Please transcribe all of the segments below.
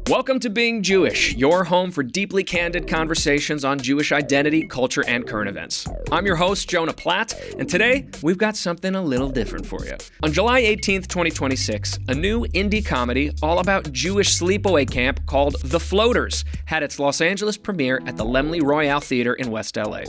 Welcome to Being Jewish, your home for deeply candid conversations on Jewish identity, culture, and current events. I'm your host, Jonah Platt, and today we've got something a little different for you. On July 18th, 2026, a new indie comedy all about Jewish sleepaway camp called The Floaters had its Los Angeles premiere at the Laemmle Royale Theater in West LA.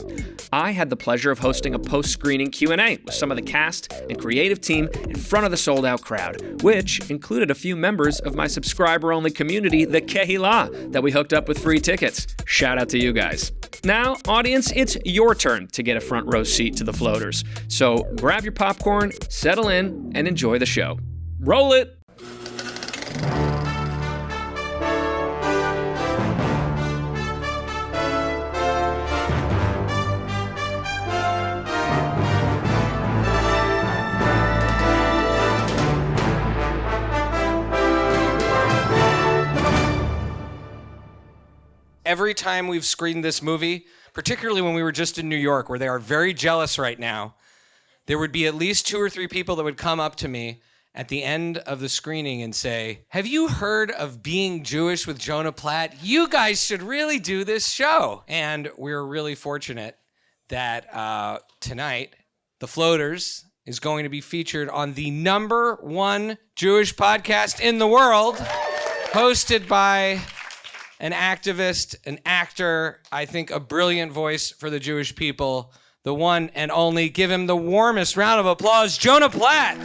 I had the pleasure of hosting a post-screening Q&A with some of the cast and creative team in front of the sold-out crowd, which included a few members of my subscriber-only community, the Kehillah, that we hooked up with free tickets. Shout out to you guys. Now, audience, it's your turn to get a front row seat to The Floaters. So grab your popcorn, settle in, and enjoy the show. Roll it! Every time we've screened this movie, particularly when we were just in New York, where they are very jealous right now, there would be at least 2 or 3 people that would come up to me at the end of the screening and say, "Have you heard of Being Jewish with Jonah Platt? You guys should really do this show." And we're really fortunate that tonight, The Floaters is going to be featured on the #1 Jewish podcast in the world, hosted by an activist, an actor, I think a brilliant voice for the Jewish people, the one and only, give him the warmest round of applause, Jonah Platt.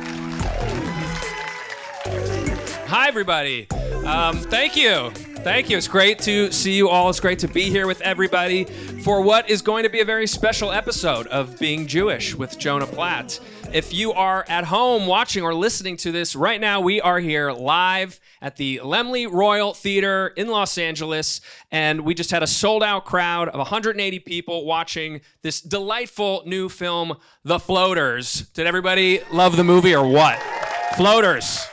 Hi, everybody. Thank you. Thank you. It's great to see you all. It's great to be here with everybody for what is going to be a very special episode of Being Jewish with Jonah Platt. If you are at home watching or listening to this right now, we are here live at the Laemmle Royale Theater in Los Angeles, and we just had a sold-out crowd of 180 people watching this delightful new film, The Floaters. Did everybody love the movie or what? Floaters.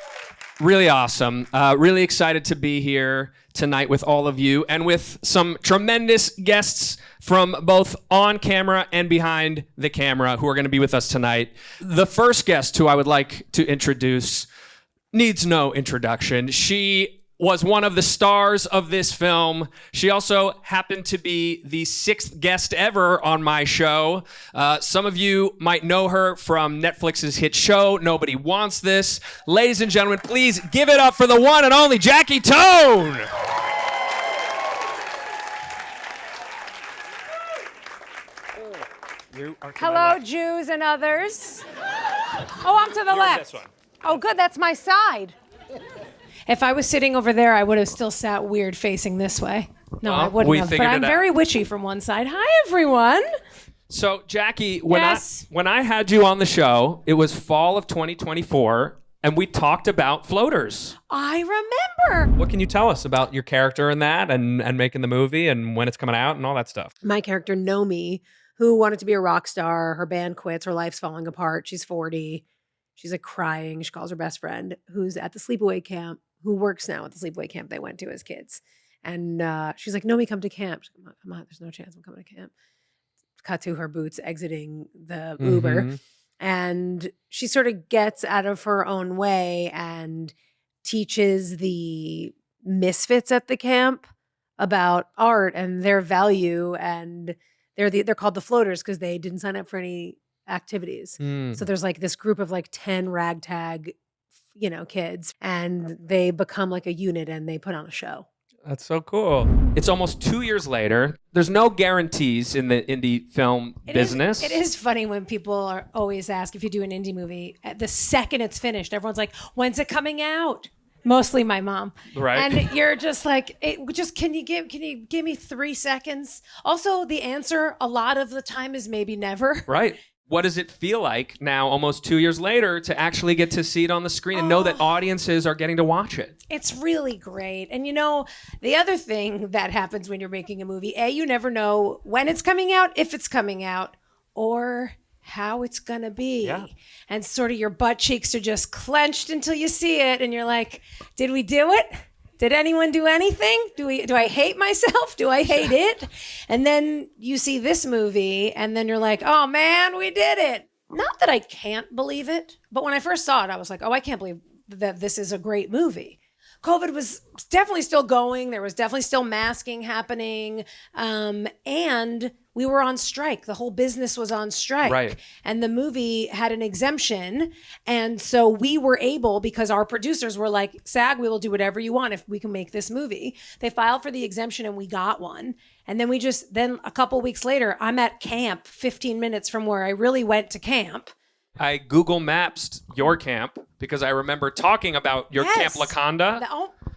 Really awesome. Really excited to be here tonight with all of you and with some tremendous guests from both on camera and behind the camera who are going to be with us tonight. The first guest who I would like to introduce needs no introduction. She was one of the stars of this film. She also happened to be the 6th guest ever on my show. Some of you might know her from Netflix's hit show, Nobody Wants This. Ladies and gentlemen, please give it up for the one and only Jackie Tohn. Hello, Jews and others. Oh, I'm to the left. Oh, good, that's my side. If I was sitting over there, I would have still sat weird facing this way. No, I wouldn't have, but I'm very witchy from one side. Hi, everyone. So, Jackie, when I had you on the show, it was fall of 2024, and we talked about Floaters. I remember. What can you tell us about your character in that and making the movie and when it's coming out and all that stuff? My character, Nomi, who wanted to be a rock star. Her band quits. Her life's falling apart. She's 40. She's like crying. She calls her best friend, who's at the sleepaway camp, who works now at the sleepaway camp they went to as kids. And she's like, Nomi, come to camp. She's like, come on, there's no chance I'm coming to camp. Cut to her boots exiting the Uber. And she sort of gets out of her own way and teaches the misfits at the camp about art and their value. And they're called the Floaters because they didn't sign up for any activities. So there's like this group of like 10 ragtag, kids, and they become like a unit and they put on a show. That's so cool. It's almost 2 years later. There's no guarantees in the indie film business. It is funny when people always ask if you do an indie movie, the second it's finished, everyone's like, when's it coming out? Mostly my mom. Right. And you're just like, can you give me 3 seconds? Also, the answer a lot of the time is maybe never. Right. What does it feel like now, almost 2 years later, to actually get to see it on the screen and know that audiences are getting to watch it? It's really great. And the other thing that happens when you're making a movie, you never know when it's coming out, if it's coming out, or how it's gonna be. Yeah. And sort of your butt cheeks are just clenched until you see it and you're like, did we do it? Did anyone do anything? Do I hate myself? Do I hate it? And then you see this movie and then you're like, oh man, we did it. Not that I can't believe it, but when I first saw it, I was like, oh, I can't believe that this is a great movie. COVID was definitely still going. There was definitely still masking happening. And we were on strike. The whole business was on strike. Right. And the movie had an exemption. And so we were able, because our producers were like, SAG, we will do whatever you want if we can make this movie. They filed for the exemption and we got one. And then then a couple weeks later, I'm at camp 15 minutes from where I really went to camp. I Google Maps your camp because I remember talking about your Camp Laconda.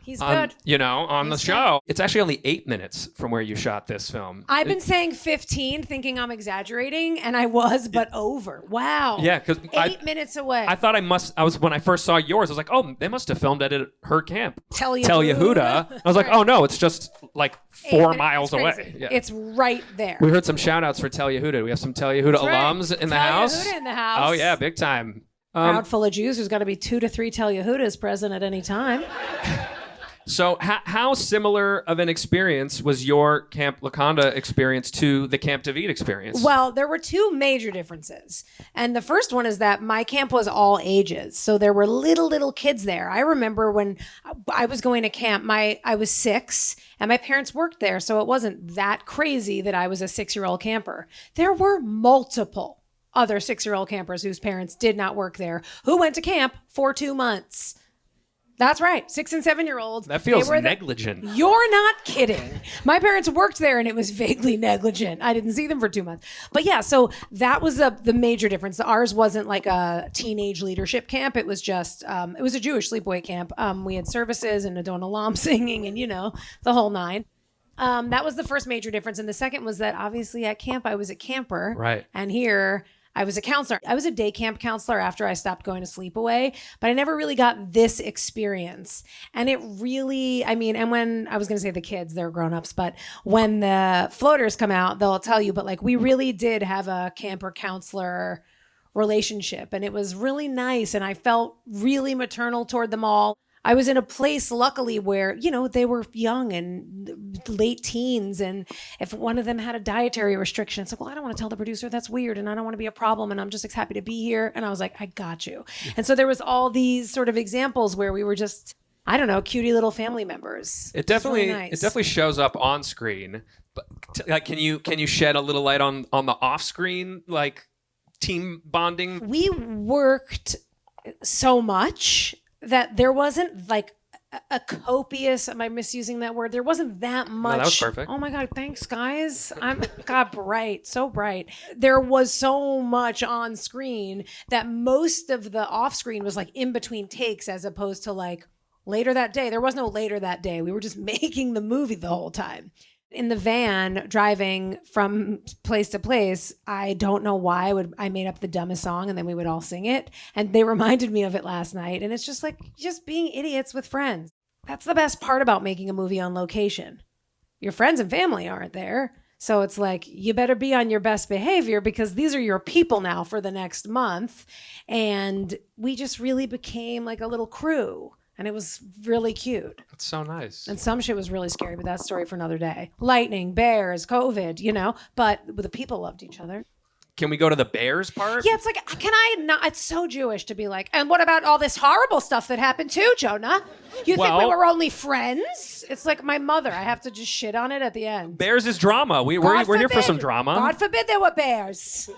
He's good. He's on the show. It's actually only 8 minutes from where you shot this film. I've been saying 15, thinking I'm exaggerating, and I was, but over. Wow. Yeah, because 8 minutes away. I thought when I first saw yours, I was like, oh, they must have filmed it at her camp. Tell Yehuda. I was like, oh no, it's just like 4 miles away. Yeah. It's right there. We heard some shout outs for Tel Yehuda. We have some Tel Yehuda alums in the house. Yehuda in the house. Oh yeah, big time. Crowd full of Jews. There's got to be 2 to 3 Tel Yehudas present at any time. So how similar of an experience was your Camp Laconda experience to the Camp David experience? Well, there were 2 major differences. And the first one is that my camp was all ages. So there were little kids there. I remember when I was going to camp, I was 6 and my parents worked there. So it wasn't that crazy that I was a 6-year-old camper. There were multiple other 6-year-old campers whose parents did not work there who went to camp for 2 months. That's right. 6 and 7-year-olds. That feels negligent. You're not kidding. My parents worked there and it was vaguely negligent. I didn't see them for 2 months. But yeah, so that was the major difference. Ours wasn't like a teenage leadership camp. It was just, it was a Jewish sleepaway camp. We had services and Adon Olam singing and, the whole 9. That was the first major difference. And the second was that obviously at camp, I was a camper. Right. And here I was a counselor. I was a day camp counselor after I stopped going to Sleepaway, but I never really got this experience. And it really, and when I was going to say the kids, they're grown-ups, but when the floaters come out, they'll tell you, but like we really did have a camper counselor relationship and it was really nice. And I felt really maternal toward them all. I was in a place, luckily, where, they were young and late teens. And if one of them had a dietary restriction, it's like, well, I don't want to tell the producer that's weird and I don't want to be a problem. And I'm just happy to be here. And I was like, I got you. And so there was all these sort of examples where we were just, I don't know, cutie little family members. It definitely shows up on screen. But can you shed a little light on the off screen, like team bonding? We worked so much that there wasn't like a copious, am I misusing that word? There wasn't that much. No, that was perfect. Oh my God, thanks guys. God, bright, so bright. There was so much on screen that most of the off screen was like in between takes as opposed to like later that day. There was no later that day. We were just making the movie the whole time. In the van driving from place to place, I don't know why I made up the dumbest song and then we would all sing it. And they reminded me of it last night. And it's just like, just being idiots with friends. That's the best part about making a movie on location. Your friends and family aren't there. So it's like, you better be on your best behavior because these are your people now for the next month. And we just really became like a little crew. And it was really cute. That's so nice. And some shit was really scary, but that's a story for another day. Lightning, bears, COVID, but the people loved each other. Can we go to the bears part? Yeah, it's like, can I not? It's so Jewish to be like, and what about all this horrible stuff that happened too, Jonah? You think we were only friends? It's like my mother. I have to just shit on it at the end. Bears is drama. We're here for some drama. God forbid there were bears.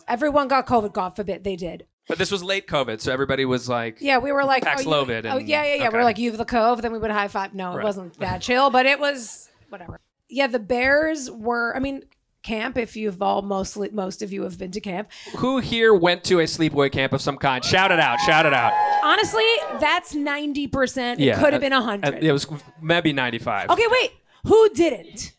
Everyone got COVID. God forbid they did. But this was late COVID, so everybody was like, yeah, we were like, Paxlovid. Yeah. Okay. We were like, you've the cove, then we would high five. No, it wasn't that chill, but it was whatever. Yeah, the bears were, camp, if most of you have been to camp. Who here went to a sleepaway camp of some kind? Shout it out. Honestly, that's 90%. It could have been 100. It was maybe 95. Okay, wait. Who didn't?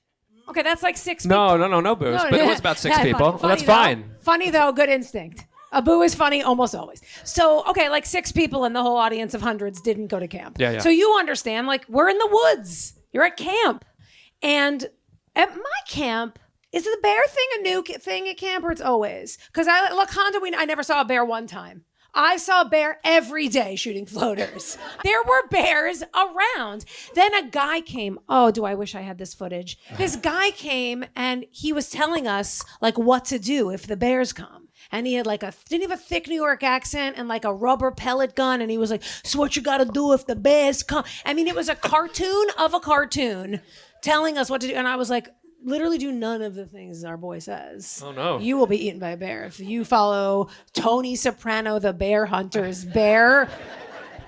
Okay, that's like 6 people. No booze. But it was about 6 people. Funny, well, that's fine. Funny though, good instinct. A boo is funny almost always. So, okay, like 6 people in the whole audience of hundreds didn't go to camp. Yeah. So you understand, like, we're in the woods. You're at camp. And at my camp, is the bear thing a new thing at camp or it's always? Because I never saw a bear one time. I saw a bear every day shooting floaters. There were bears around. Then a guy came. Oh, do I wish I had this footage. This guy came and he was telling us like what to do if the bears come. And he had like didn't he have a thick New York accent and like a rubber pellet gun? And he was like, so what you got to do if the bears come? I mean, it was a cartoon of a cartoon telling us what to do. And I was like, literally do none of the things our boy says. Oh, no. You will be eaten by a bear. If you follow Tony Soprano, the bear hunter's bear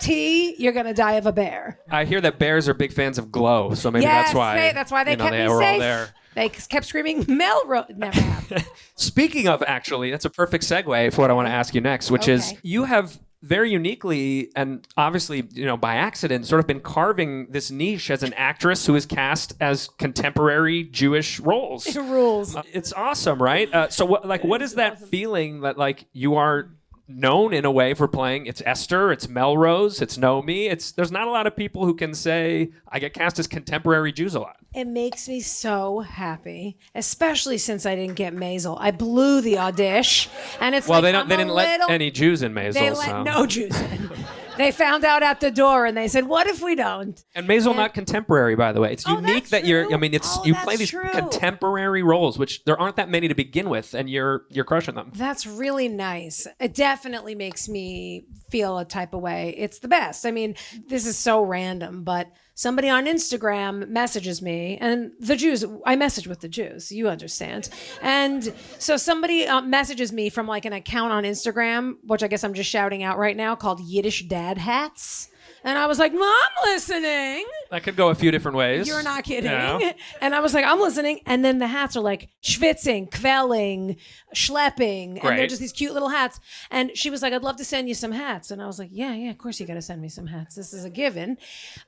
you're going to die of a bear. I hear that bears are big fans of Glow, so maybe Yes, that's why they kept me were safe. all there. They kept screaming, Melrose. Never happened. Speaking of, actually, that's a perfect segue for what I want to ask you next, which is Okay. you have very uniquely and obviously, by accident, sort of been carving this niche as an actress who is cast as contemporary Jewish roles. It rules. It's awesome, right? So what is that feeling that like you are known in a way for playing? It's Esther, it's Melrose, it's Nomi. There's not a lot of people who can say I get cast as contemporary Jews a lot. It makes me so happy, especially since I didn't get Maisel. I blew the audition, and it's Well, like, they didn't let any Jews in Maisel. They let no Jews in. They found out at the door, and they said, "What if we don't?" And Maisel not contemporary, by the way. It's unique that you're. true. I mean, you play That's these true. contemporary roles, which there aren't that many to begin with, and you're crushing them. That's really nice. It definitely makes me feel a type of way. It's the best. I mean, this is so random, but somebody on Instagram messages me, and the Jews, I message with the Jews, you understand. And so somebody messages me from like an account on Instagram, which I guess I'm just shouting out right now, called Yiddish Dad Hats. And I was like, Mom, listening. That could go a few different ways. You're not kidding. Yeah. And I was like, I'm listening. And then the hats are like schwitzing, kvelling, schlepping. And they're Great. just these cute little hats. And she was like, I'd love to send you some hats. And I was like, yeah, of course you got to send me some hats. This is a given.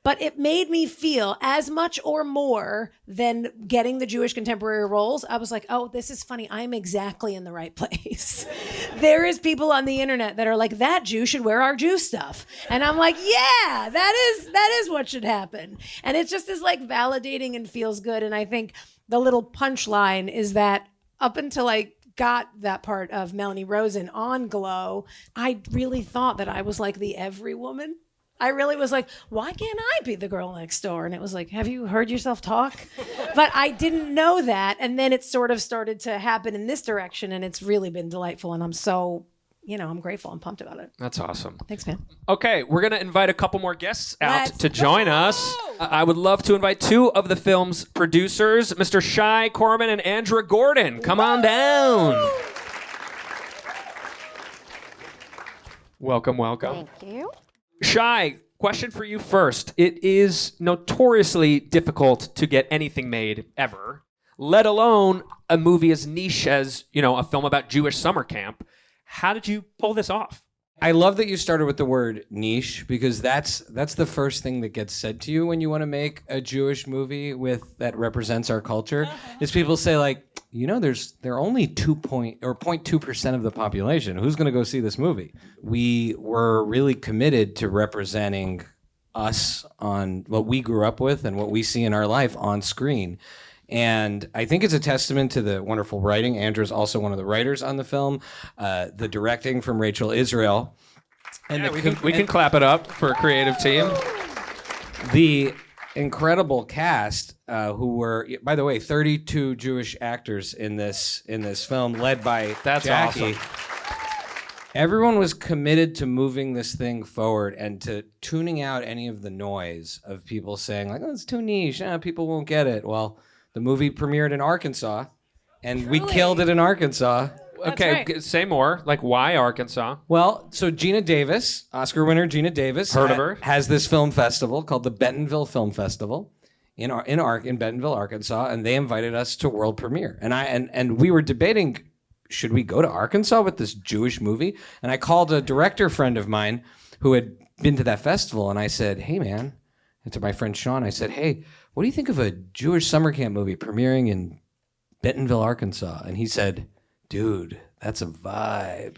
But it made me feel as much or more than getting the Jewish contemporary roles. I was like, oh, this is funny. I'm exactly in the right place. There is people on the internet that are like, that Jew should wear our Jew stuff. And I'm like, yeah, that is what should happen. And it just is like validating and feels good. And I think the little punchline is that up until I got that part of Melanie Rosen on Glow, I really thought that I was like the every woman. I really was like, why can't I be the girl next door? And it was like, have you heard yourself talk? But I didn't know that. And then it sort of started to happen in this direction. And it's really been delightful. And I'm so, I'm grateful. I'm pumped about it. That's awesome. Thanks, man. Okay, we're going to invite a couple more guests out Let's to join go! us. I would love to invite two of the film's producers, Mr. Shai, Korman, and Andra Gordon. Come on down. Welcome. Thank you. Shai, question for you first. It is notoriously difficult to get anything made ever, let alone a movie as niche as, a film about Jewish summer camp. How did you pull this off? I love that you started with the word niche because that's the first thing that gets said to you when you want to make a Jewish movie that represents our culture. Is people say like, they're only 0.2% of the population. Who's going to go see this movie? We were really committed to representing us on what we grew up with and what we see in our life on screen. And I think it's a testament to the wonderful writing. Andra's also one of the writers on the film. The directing from Rachel Israel. And we can clap it up for a creative team. The incredible cast, who were, by the way, 32 Jewish actors in this film, led by That's Jackie. awesome. Everyone was committed to moving this thing forward and to tuning out any of the noise of people saying like, "Oh, it's too niche. People won't get it." Well, the movie premiered in Arkansas, and we killed it in Arkansas. Okay, right. say more. Like, why Arkansas? Well, so Gina Davis, Oscar winner Gina Davis, Heard of her. has this film festival called the Bentonville Film Festival in Bentonville, Arkansas, and they invited us to world premiere. And we were debating, should we go to Arkansas with this Jewish movie? And I called a director friend of mine who had been to that festival, and I said, "Hey, man," and to my friend Sean, I said, "Hey, what do you think of a Jewish summer camp movie premiering in Bentonville, Arkansas?" And he said, "Dude, that's a vibe."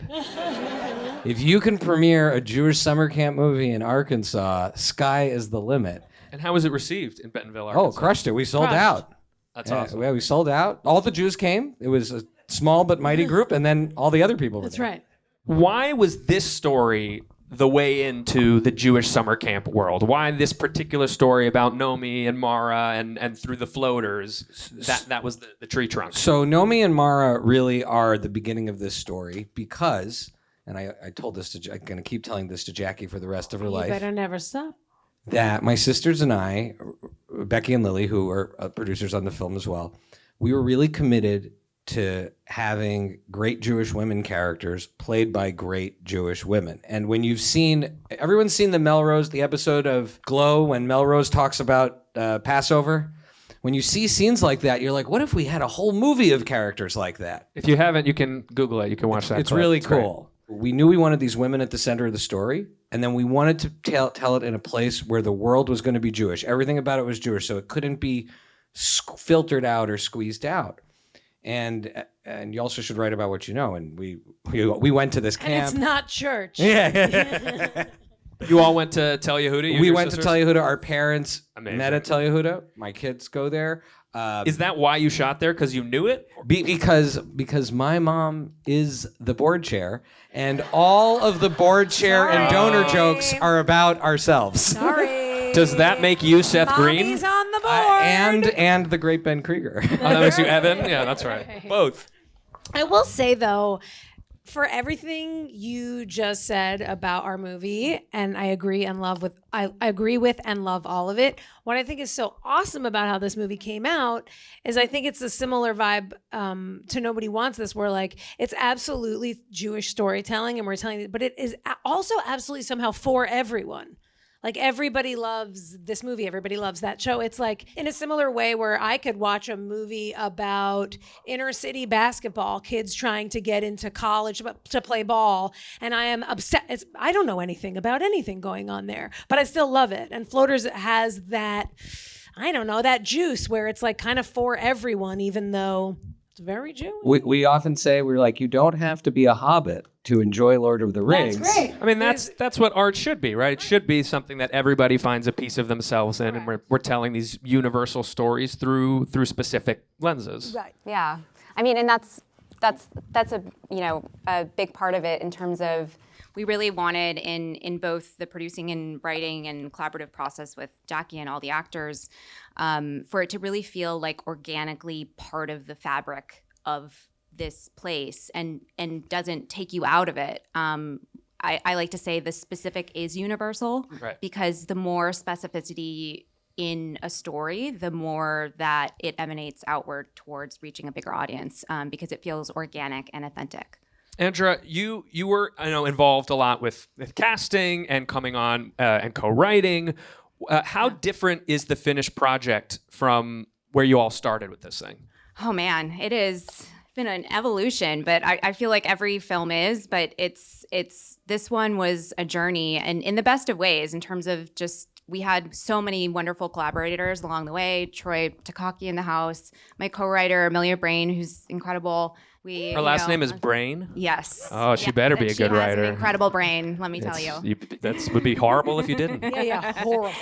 If you can premiere a Jewish summer camp movie in Arkansas, sky is the limit. And how was it received in Bentonville, Arkansas? Oh, crushed it. We sold Crushed. out. That's Yeah, awesome. we sold out. All the Jews came. It was a small but mighty group, and then all the other people were That's there. right. Why was this story the way into the Jewish summer camp world? Why this particular story about Nomi and Mara and through the floaters? That was the tree trunk. So Nomi and Mara really are the beginning of this story because, and I told this to, I'm going to keep telling this to Jackie for the rest of her life. You better never stop. That my sisters and I, Becky and Lily, who are producers on the film as well, we were really committed to having great Jewish women characters played by great Jewish women. And when everyone's seen the episode of Glow when Melrose talks about Passover? When you see scenes like that, you're like, what if we had a whole movie of characters like that? If you haven't, you can Google it. You can watch that. It's clip. really It's great. cool. We knew we wanted these women at the center of the story, and then we wanted to tell it in a place where the world was going to be Jewish. Everything about it was Jewish, so it couldn't be filtered out or squeezed out. And you also should write about what you know. And we went to this camp. And it's not church. Yeah. You all went to Tel Yehuda? We went to Tel Yehuda. Our parents Amazing. met at Tel Yehuda. My kids go there. Is that why you shot there? Because you knew it? Because my mom is the board chair, and all of the board chair and donor jokes are about ourselves. Sorry. Does that make you Seth Green? Mommy's on the board. And the great Ben Krieger. Oh, that makes you Evan? Yeah, that's right. Both. I will say, though, for everything you just said about our movie, and I agree and love with, I agree with and love all of it. What I think is so awesome about how this movie came out is I think it's a similar vibe to Nobody Wants This, where like it's absolutely Jewish storytelling, and we're telling it, but it is also absolutely somehow for everyone. Like everybody loves this movie. Everybody loves that show. It's like in a similar way where I could watch a movie about inner city basketball, kids trying to get into college to play ball. And I am upset. I don't know anything about anything going on there, but I still love it. And Floaters has that, I don't know, that juice where it's like kind of for everyone, even though it's very Jewish. We often say, we're like, you don't have to be a hobbit to enjoy Lord of the Rings. That's great. I mean, that's what art should be, right? It should be something that everybody finds a piece of themselves in, and we're telling these universal stories through specific lenses. Right. Yeah, I mean, and that's a a big part of it in terms of we really wanted in both the producing and writing and collaborative process with Jackie and all the actors for it to really feel like organically part of the fabric of this place and doesn't take you out of it. I like to say the specific is universal, right, because the more specificity in a story, the more that it emanates outward towards reaching a bigger audience because it feels organic and authentic. Andra, you were involved a lot with casting and coming on and co-writing. How different is the finished project from where you all started with this thing? Oh man, it is been an evolution, but I feel like every film is, but it's this one was a journey, and in the best of ways, in terms of just we had so many wonderful collaborators along the way. Troy Takaki in the house, my co-writer Amelia Brain, who's incredible. Her last name is Brain? Yes. Oh, she better be a good writer. She has an incredible brain, let me tell you. That would be horrible if you didn't. Yeah, horrible.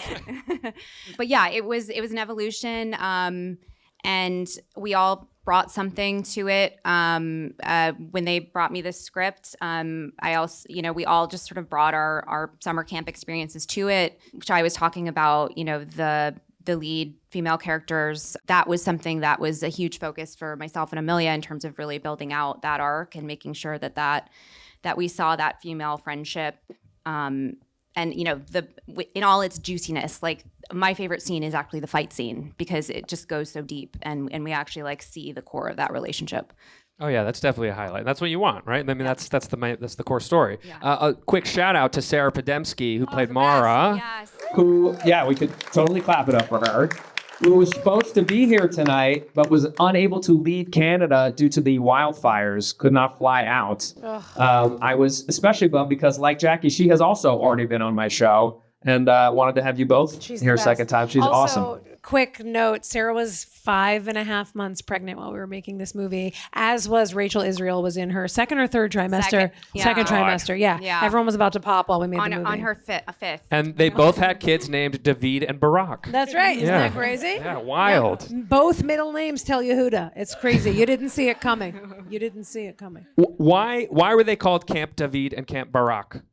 But yeah, it was an evolution, and we all brought something to it. When they brought me this script, I also, we all just sort of brought our summer camp experiences to it. Shai was talking about, the lead female characters. That was something that was a huge focus for myself and Amelia in terms of really building out that arc and making sure that we saw that female friendship. And in all its juiciness, like my favorite scene is actually the fight scene because it just goes so deep and we actually see the core of that relationship. Oh yeah, that's definitely a highlight. That's what you want, right? I mean, that's the core story. Yeah. A quick shout out to Sarah Podemski, who played Mara. Yes. Who, yeah, we could totally clap it up for her. Who was supposed to be here tonight, but was unable to leave Canada due to the wildfires, could not fly out. I was especially bummed because, like Jackie, she has also already been on my show, and wanted to have you both here a second time. She's awesome. Quick note, Sarah was 5.5 months pregnant while we were making this movie, as was Rachel Israel, was in her second or third trimester. Second trimester, yeah. Everyone was about to pop while we made the movie. On her fifth. And they both had kids named David and Barack. That's right. Isn't that crazy? Yeah, wild. Yeah. Both middle names tell Yehuda. It's crazy. You didn't see it coming. Why were they called Camp David and Camp Barack?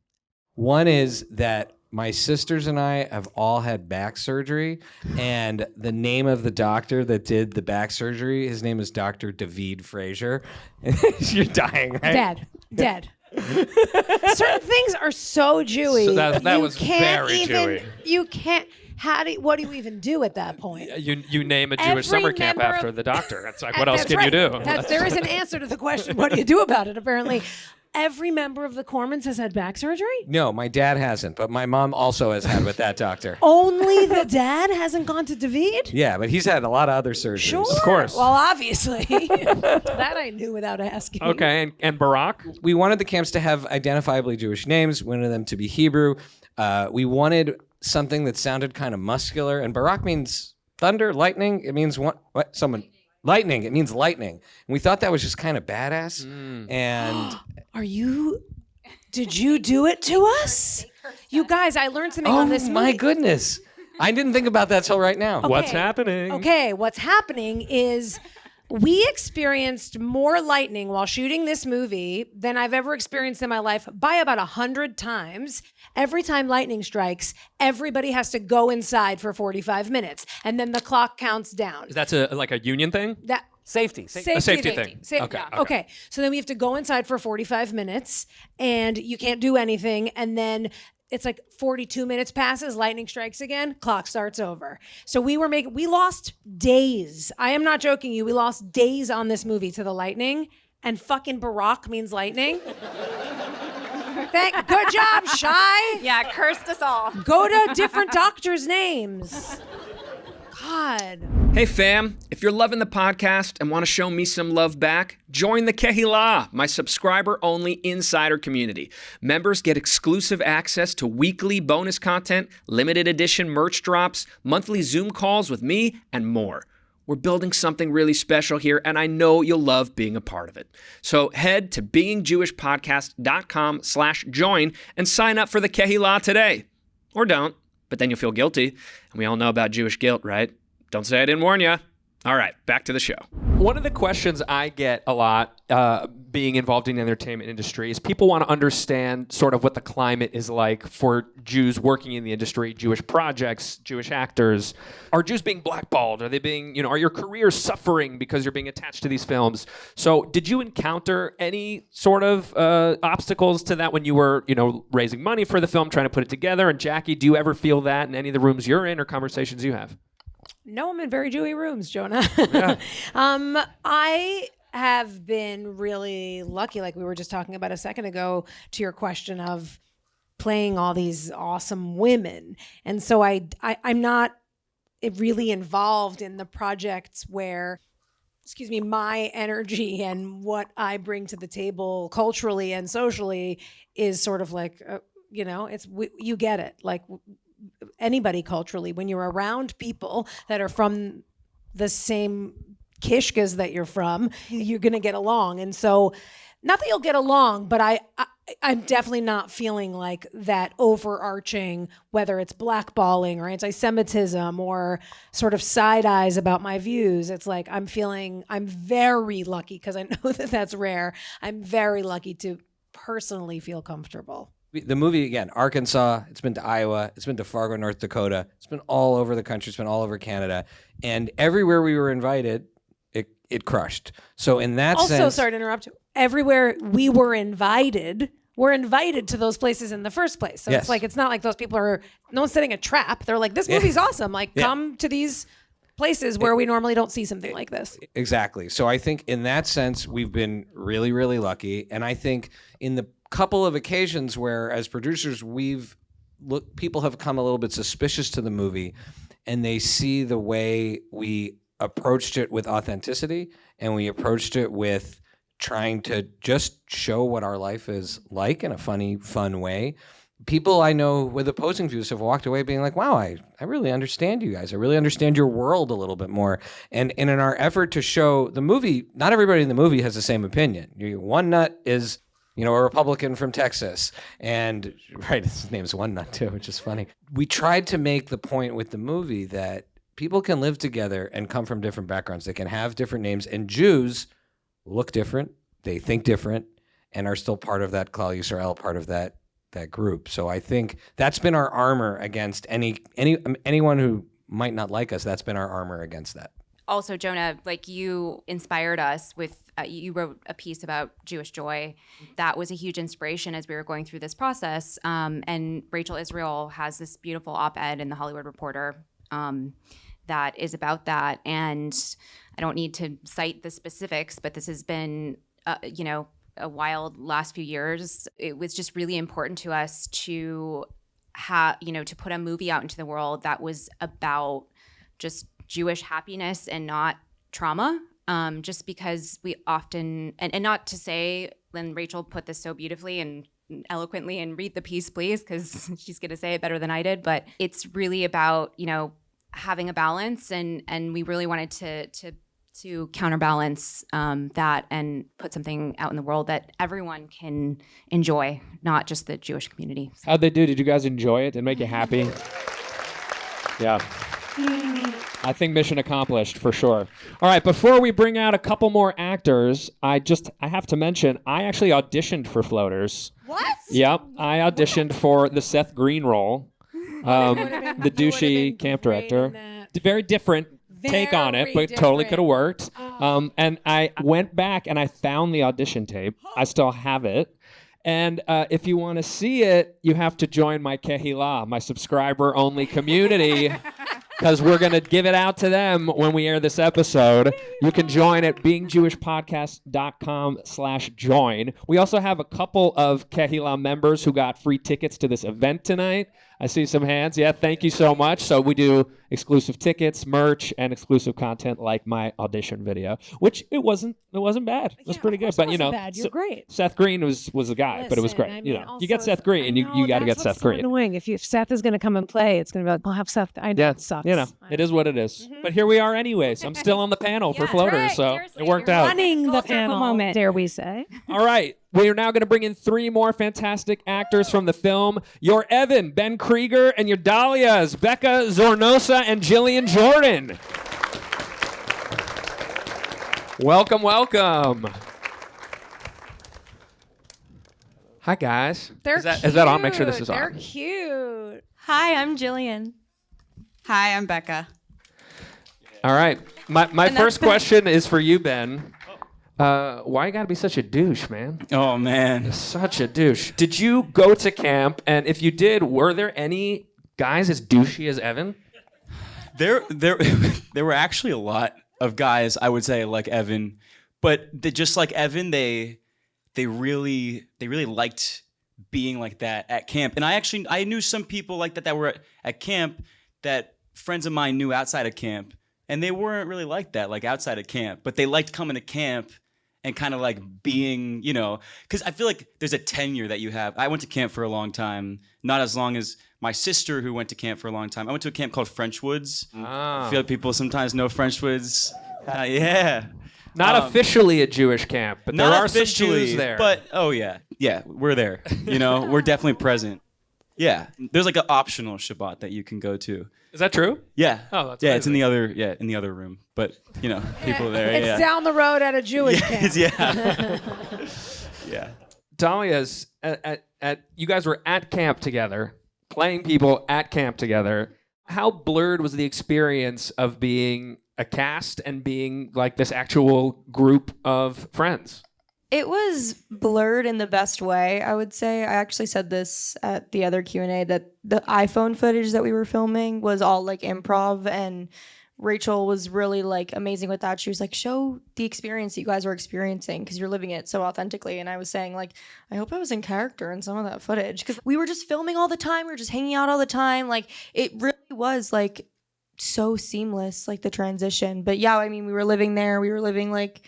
One is that my sisters and I have all had back surgery, and the name of the doctor that did the back surgery, his name is Dr. David Frazier. You're dying, right? Dead. Certain things are so Jewy. So that you was can't very even, Jewy. You can't. What do you even do at that point? You name a Jewish Every summer camp member after of- the doctor. It's like, what else That's can you right. do? There is an answer to the question. What do you do about it? Apparently, every member of the Kormans has had back surgery. No, my dad hasn't, but my mom also has had with that doctor. Only the dad hasn't gone to David. Yeah, but he's had a lot of other surgeries. Sure. Of course. Well, obviously. That I knew without asking. Okay, and Barack? We wanted the camps to have identifiably Jewish names. We wanted them to be Hebrew. We wanted something that sounded kind of muscular. And Barak means thunder, lightning. It means lightning. It means lightning. And we thought that was just kind of badass. And Did you do it to us? You guys, I learned something on this my movie. goodness. I didn't think about that till right now. What's happening? Okay, what's happening is we experienced more lightning while shooting this movie than I've ever experienced in my life by about 100 times. Every time lightning strikes, everybody has to go inside for 45 minutes, and then the clock counts down. That's like a union thing? Safety. A safety thing. Okay, Yeah. okay. Okay. So then we have to go inside for 45 minutes, and you can't do anything, and then it's like 42 minutes passes, lightning strikes again, clock starts over. So we lost days. I am not joking you. We lost days on this movie to the lightning, and fucking Barack means lightning. Good job, Shai. Yeah, cursed us all. Go to different doctors' names. God. Hey fam, if you're loving the podcast and want to show me some love back, join the Kehillah, my subscriber-only insider community. Members get exclusive access to weekly bonus content, limited edition merch drops, monthly Zoom calls with me, and more. We're building something really special here, and I know you'll love being a part of it. So head to beingjewishpodcast.com/join and sign up for the Kehillah today. Or don't, but then you'll feel guilty. And we all know about Jewish guilt, right? Don't say I didn't warn you. All right, back to the show. One of the questions I get a lot being involved in the entertainment industry is people want to understand sort of what the climate is like for Jews working in the industry, Jewish projects, Jewish actors. Are Jews being blackballed? Are they being, are your careers suffering because you're being attached to these films? So did you encounter any sort of obstacles to that when you were, raising money for the film, trying to put it together? And Jackie, do you ever feel that in any of the rooms you're in or conversations you have? No, I'm in very Jewy rooms, Jonah. Yeah. I have been really lucky, like we were just talking about a second ago, to your question of playing all these awesome women. And so I'm not really involved in the projects where, my energy and what I bring to the table culturally and socially is sort of like, you get it. Like, anybody culturally, when you're around people that are from the same kishkas that you're from, you're going to get along. And so, not that you'll get along, but I'm definitely not feeling like that overarching, whether it's blackballing or anti-Semitism or sort of side eyes about my views. It's like I'm very lucky, because I know that that's rare. I'm very lucky to personally feel comfortable. The movie, again, Arkansas, it's been to Iowa, it's been to Fargo, North Dakota, it's been all over the country, it's been all over Canada, and everywhere we were invited, it crushed. So in that sense... Also, sorry to interrupt, everywhere we were invited to those places in the first place. So Yes. it's not like those people no one's setting a trap. They're like, this movie's awesome. Like, come to these places where we normally don't see something like this. Exactly. So I think in that sense, we've been really, really lucky. And I think in the couple of occasions where, as producers, people have come a little bit suspicious to the movie, and they see the way we approached it with authenticity, and we approached it with trying to just show what our life is like in a funny, fun way. People I know with opposing views have walked away being like, wow, I really understand you guys. I really understand your world a little bit more. And in our effort to show the movie, not everybody in the movie has the same opinion. One nut is, a Republican from Texas. And, right, his name's One Nut too, which is funny. We tried to make the point with the movie that people can live together and come from different backgrounds. They can have different names. And Jews look different. They think different and are still part of that Klal Yisrael, part of that group. So I think that's been our armor against anyone who might not like us. That's been our armor against that. Also, Jonah, like you inspired us with, you wrote a piece about Jewish joy. That was a huge inspiration as we were going through this process. And Rachel Israel has this beautiful op-ed in the Hollywood Reporter that is about that. And I don't need to cite the specifics, but this has been, a wild last few years. It was just really important to us to to put a movie out into the world that was about just Jewish happiness and not trauma. Just because we often, and not to say, and Rachel put this so beautifully and eloquently, and read the piece, please, because she's going to say it better than I did, but it's really about, having a balance, and we really wanted to counterbalance that and put something out in the world that everyone can enjoy, not just the Jewish community. How'd they do? Did you guys enjoy it? Did it make you happy? Yeah. I think mission accomplished for sure. All right, before we bring out a couple more actors, I have to mention, I actually auditioned for Floaters. What? Yep, I auditioned for the Seth Green role, the douchey camp director. Very different take on it, but totally could have worked. And I went back and I found the audition tape. I still have it. And if you want to see it, you have to join my Kehillah, my subscriber-only community, because we're going to give it out to them when we air this episode. You can join at beingjewishpodcast.com/join. We also have a couple of Kehillah members who got free tickets to this event tonight. I see some hands. Yeah, thank you so much. So we do exclusive tickets, merch, and exclusive content like my audition video, which it wasn't bad. It was pretty good. But bad. You're great. Seth Green was the guy, but it was great. I mean, You get Seth Green, you got to get Seth Green. Annoying. If Seth is going to come and play, it's going to be like, we'll have Seth. It sucks. It is what it is. But here we are anyways. I'm still on the panel for Floaters, so seriously, it worked you're out. Running the panel moment. dare we say? All right. We are now going to bring in 3 more fantastic actors from the film. Your Evan, Ben Krieger, and your Dahlias, Bekah Zornosa and Jillian Jordyn. Welcome, welcome. Hi, guys. They're is that on? Make sure this is They're on. cute. Hi, I'm Jillian. Hi, I'm Bekah. All right. My first question is for you, Ben. Why you gotta be such a douche, man? Oh, man. Such a douche. Did you go to camp? And if you did, were there any guys as douchey as Evan? There were actually a lot of guys, I would say, like Evan. But just like Evan, they really liked being like that at camp. And I knew some people like that were at camp that friends of mine knew outside of camp. And they weren't really like that, like outside of camp. But they liked coming to camp and kind of like being, because I feel like there's a tenure that you have. I went to camp for a long time, not as long as my sister who went to camp for a long time. I went to a camp called Frenchwoods. I feel like people sometimes know Frenchwoods. Yeah. Not officially a Jewish camp, but there are some Jews there. But, oh yeah, we're there. We're definitely present. Yeah, there's like an optional Shabbat that you can go to. Is that true? Yeah. Oh, that's yeah. amazing. It's in the other room. But people there. It's down the road at a Jewish camp. Yeah. Yeah. Dahlia's you guys were at camp together, playing people at camp together. How blurred was the experience of being a cast and being like this actual group of friends? It was blurred in the best way, I would say. I actually said this at the other Q&A, that the iPhone footage that we were filming was all like improv, and Rachel was really like amazing with that. She was like, show the experience that you guys were experiencing because you're living it so authentically. And I was saying like, I hope I was in character in some of that footage because we were just filming all the time. We were just hanging out all the time. Like it really was like so seamless, like the transition. But yeah, I mean, we were living there. We were living like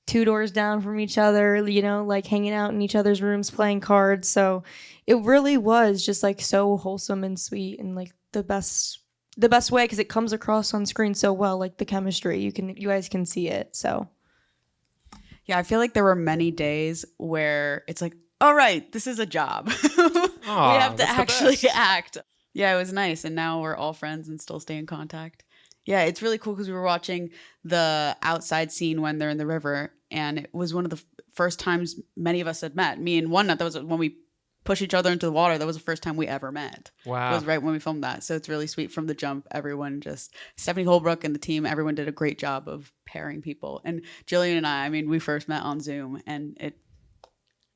2 doors down from each other, like hanging out in each other's rooms, playing cards. So it really was just like so wholesome and sweet and like the best way because it comes across on screen so well, like the chemistry. You guys can see it. So yeah, I feel like there were many days where it's like, all right, this is a job. We have to actually act. Yeah, it was nice. And now we're all friends and still stay in contact. Yeah, it's really cool because we were watching the outside scene when they're in the river, and it was one of the first times many of us had met. Me and one, that was when we push each other into the water. That was the first time we ever met. Wow. It was right when we filmed that. So it's really sweet from the jump. Everyone just, Stephanie Holbrook and the team, everyone did a great job of pairing people. And Jillian and I mean, we first met on Zoom, and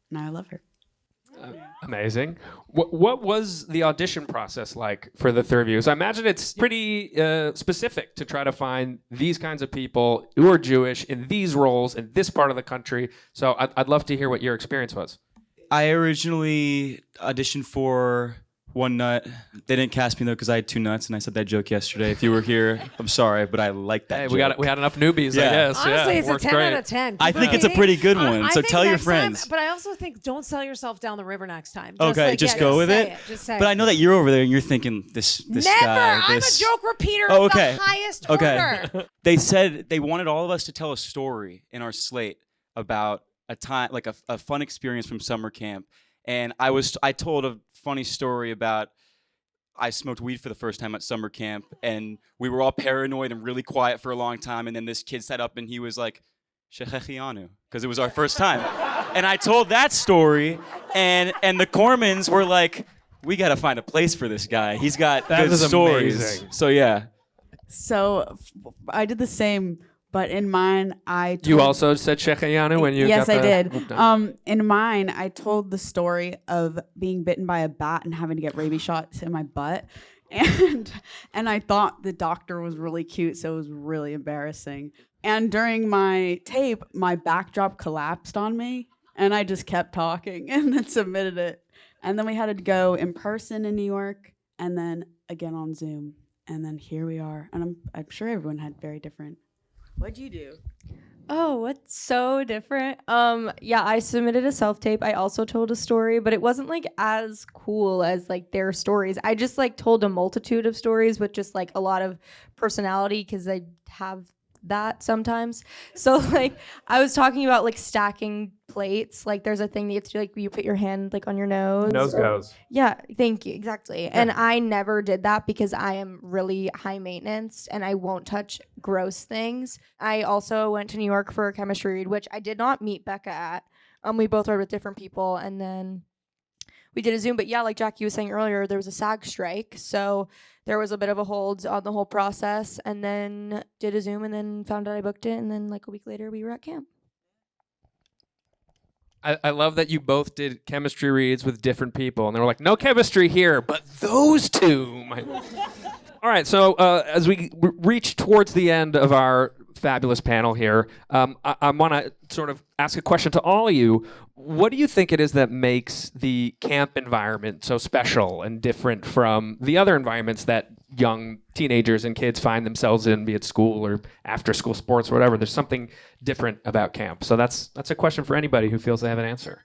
now I love her. Amazing. What was the audition process like for the three of you? So I imagine it's pretty specific to try to find these kinds of people who are Jewish in these roles in this part of the country. So I'd love to hear what your experience was. I originally auditioned for one nut. They didn't cast me though because I had two nuts, and I said that joke yesterday. If you were here, I'm sorry, but I like that. Hey, joke. we had enough newbies, I Yeah. guess. Honestly, yeah, it's a worked 10 great. out of 10. I think it's a pretty good one. I So think tell your next time- friends. but I also think don't sell yourself down the river next time. Okay, just go with say it. Just say But I know that you're over there and you're thinking this Never. guy. I'm this... a joke repeater Oh, of okay. the highest Okay. order. They said they wanted all of us to tell a story in our slate about a time, like a fun experience from summer camp. And I told a funny story about I smoked weed for the first time at summer camp, and we were all paranoid and really quiet for a long time. And then this kid sat up and he was like, Shechechianu, because it was our first time. And I told that story, and the Kormans were like, we got to find a place for this guy. He's got That good is stories. amazing. So yeah. So I did the same, but in mine, You also said Shechayanu when you yes, got I the... did. In mine, I told the story of being bitten by a bat and having to get rabies shots in my butt. And I thought the doctor was really cute, so it was really embarrassing. And during my tape, my backdrop collapsed on me, and I just kept talking and then submitted it. And then we had to go in person in New York, and then again on Zoom. And then here we are. And I'm sure everyone had very different. What'd you do? Oh, what's so different? Yeah, I submitted a self-tape. I also told a story, but it wasn't like as cool as like their stories. I just like told a multitude of stories with just like a lot of personality because I have that sometimes. So like I was talking about like stacking plates. Like there's a thing that you have to do, like you put your hand like on your nose. Nose goes. Yeah, thank you. Exactly. And I never did that because I am really high maintenance and I won't touch gross things. I also went to New York for a chemistry read, which I did not meet Bekah at. We both read with different people, and then we did a Zoom. But yeah, like Jackie was saying earlier, there was a SAG strike. So there was a bit of a hold on the whole process, and then did a Zoom and then found out I booked it. And then like a week later, we were at camp. I love that you both did chemistry reads with different people, and they were like, no chemistry here, but those two. All right, so as we reach towards the end of our fabulous panel here, I want to sort of ask a question to all of you. What do you think it is that makes the camp environment so special and different from the other environments that young teenagers and kids find themselves in, be it school or after school sports or whatever? There's something different about camp. So that's a question for anybody who feels they have an answer.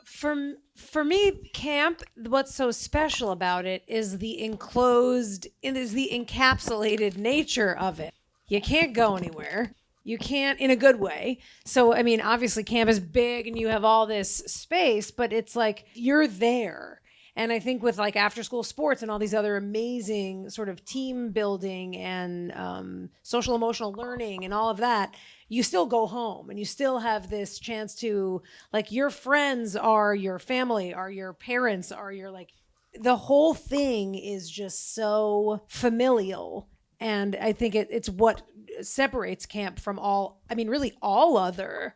For me, camp, what's so special about it is the encapsulated nature of it. You can't go anywhere. You can't in a good way. So, I mean, obviously camp is big and you have all this space, but it's like you're there. And I think with like after school sports and all these other amazing sort of team building and social emotional learning and all of that, you still go home and you still have this chance to, like, your friends are your family, are your parents, are your, like, the whole thing is just so familial. And I think it's what separates camp from really all other.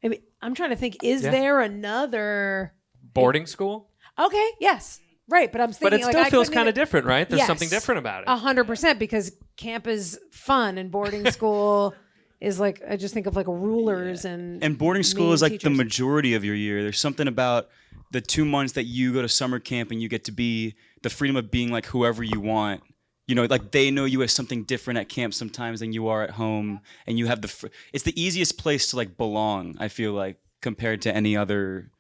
I mean, I'm trying to think, is there another Boarding school? Okay, yes. Right, but I'm thinking, But it still like, feels kind of different, right? There's Yes. something different about it. 100%, because camp is fun and boarding school is like, I just think of like rulers and boarding school mean is like the teachers. majority of your year. There's something about the 2 months that you go to summer camp and you get to be the freedom of being like whoever you want. You know, like they know you as something different at camp sometimes than you are at home, and you have it's the easiest place to like belong, I feel like, compared to any other,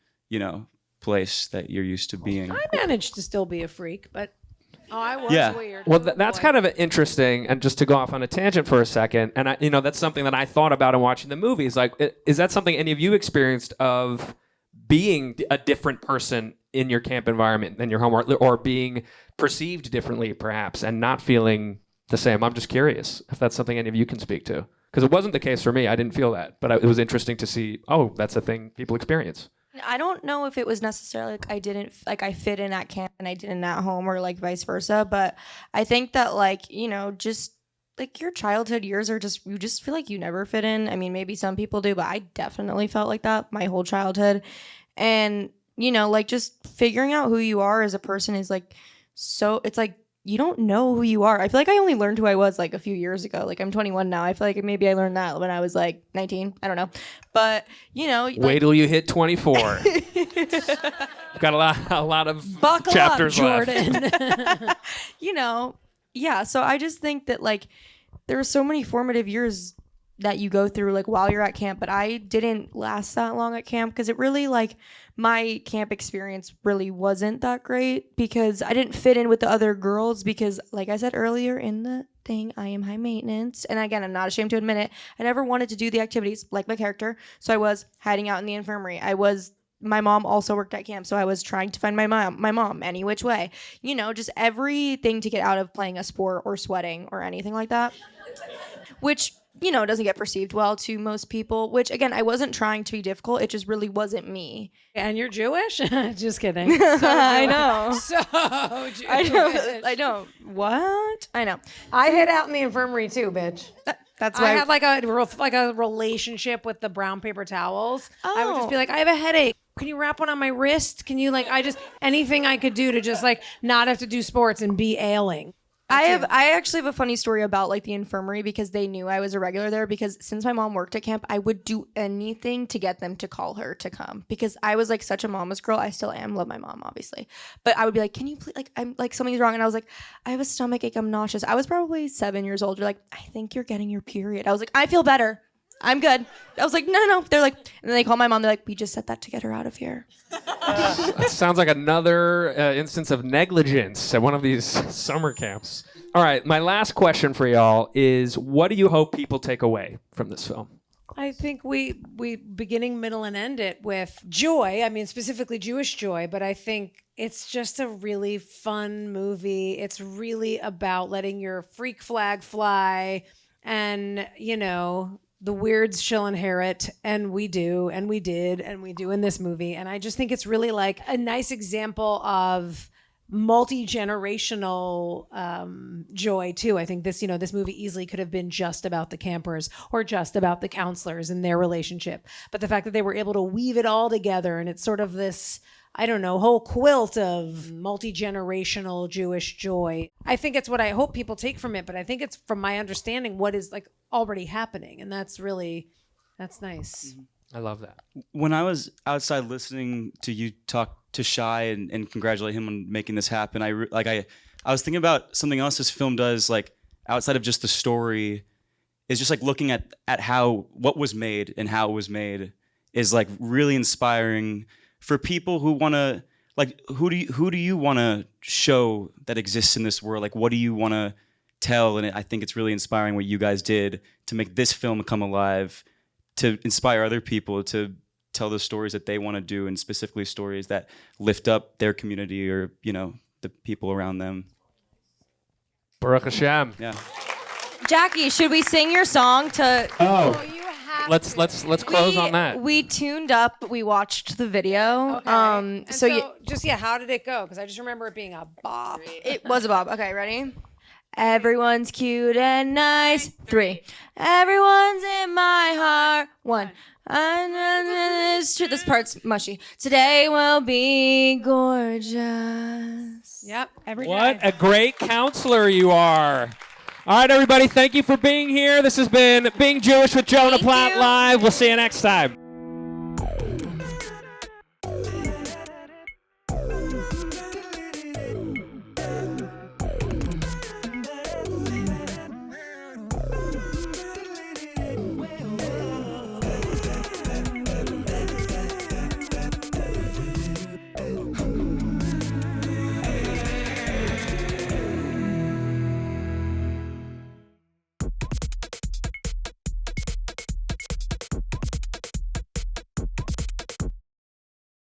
place that you're used to being. I managed to still be a freak, but I was weird. Well, Oh, that's boy. kind of interesting. And just to go off on a tangent for a second, and that's something that I thought about in watching the movies. Like, is that something any of you experienced of being a different person in your camp environment than your home, or being perceived differently, perhaps, and not feeling the same? I'm just curious if that's something any of you can speak to, because it wasn't the case for me. I didn't feel that, but it was interesting to see. Oh, that's a thing people experience. I don't know if it was necessarily like I fit in at camp and I didn't at home or like vice versa, but I think that like, just like your childhood years are just, you just feel like you never fit in. I mean, maybe some people do, but I definitely felt like that my whole childhood. And, like just figuring out who you are as a person is like, so it's like, you don't know who you are. I feel like I only learned who I was like a few years ago. Like I'm 21 now. I feel like maybe I learned that when I was like 19. I don't know. But, Wait till you hit 24. You've got a lot of Buckle chapters up, left. Jordan. Yeah. So I just think that like there are so many formative years that you go through like while you're at camp, but I didn't last that long at camp because it really like my camp experience really wasn't that great because I didn't fit in with the other girls because like I said earlier in the thing, I am high maintenance. And again, I'm not ashamed to admit it. I never wanted to do the activities like my character. So I was hiding out in the infirmary. My mom also worked at camp, so I was trying to find my mom any which way. Just everything to get out of playing a sport or sweating or anything like that. Which, doesn't get perceived well to most people, which again, I wasn't trying to be difficult. It just really wasn't me. And you're Jewish? Just kidding. I know. So Jewish. I know. What? I know. I hid out in the infirmary too, bitch. That's I why had like a relationship with the brown paper towels. I would just be Oh. like, I have a headache. Can you wrap one on my wrist? Can you anything I could do to just like not have to do sports and be ailing. I actually have a funny story about like the infirmary because they knew I was a regular there because since my mom worked at camp, I would do anything to get them to call her to come because I was like such a mama's girl. I still am, love my mom obviously. But I would be like, can you please, like I'm like something's wrong and I was like, I have a stomach ache, I'm nauseous. I was probably 7 years old. You're like, I think you're getting your period. I was like, I feel better. I'm good. I was like, no. They're like, and then they call my mom. They're like, we just said that to get her out of here. That sounds like another instance of negligence at one of these summer camps. All right, my last question for y'all is, what do you hope people take away from this film? I think we beginning, middle, and end it with joy. I mean, specifically Jewish joy, but I think it's just a really fun movie. It's really about letting your freak flag fly and, the weirds she'll inherit, and we do, and we did, and we do in this movie. And I just think it's really like a nice example of multi-generational joy too. I think this movie easily could have been just about the campers or just about the counselors and their relationship. But the fact that they were able to weave it all together and it's sort of this, I don't know, whole quilt of multi-generational Jewish joy. I think it's what I hope people take from it, but I think it's from my understanding what is like already happening. And that's nice. I love that. When I was outside listening to you talk to Shai and congratulate him on making this happen, I was thinking about something else this film does, like outside of just the story, is just like looking at what was made and how it was made is like really inspiring for people who want to, like, who do you want to show that exists in this world? Like, what do you want to tell? And I think it's really inspiring what you guys did to make this film come alive, to inspire other people to tell the stories that they want to do, and specifically stories that lift up their community or, the people around them. Baruch Hashem. Yeah. Jackie, should we sing your song to... Oh, let's close on that. We tuned up. We watched the video. Okay. How did it go? Because I just remember it being a bop. It was a bob. Okay, ready? Everyone's cute and nice. 3. Everyone's in my heart. 1. It's true. This part's mushy. Today will be gorgeous. Yep. What a great counselor you are. All right, everybody, thank you for being here. This has been Being Jewish with Jonah Platt Live. We'll see you next time.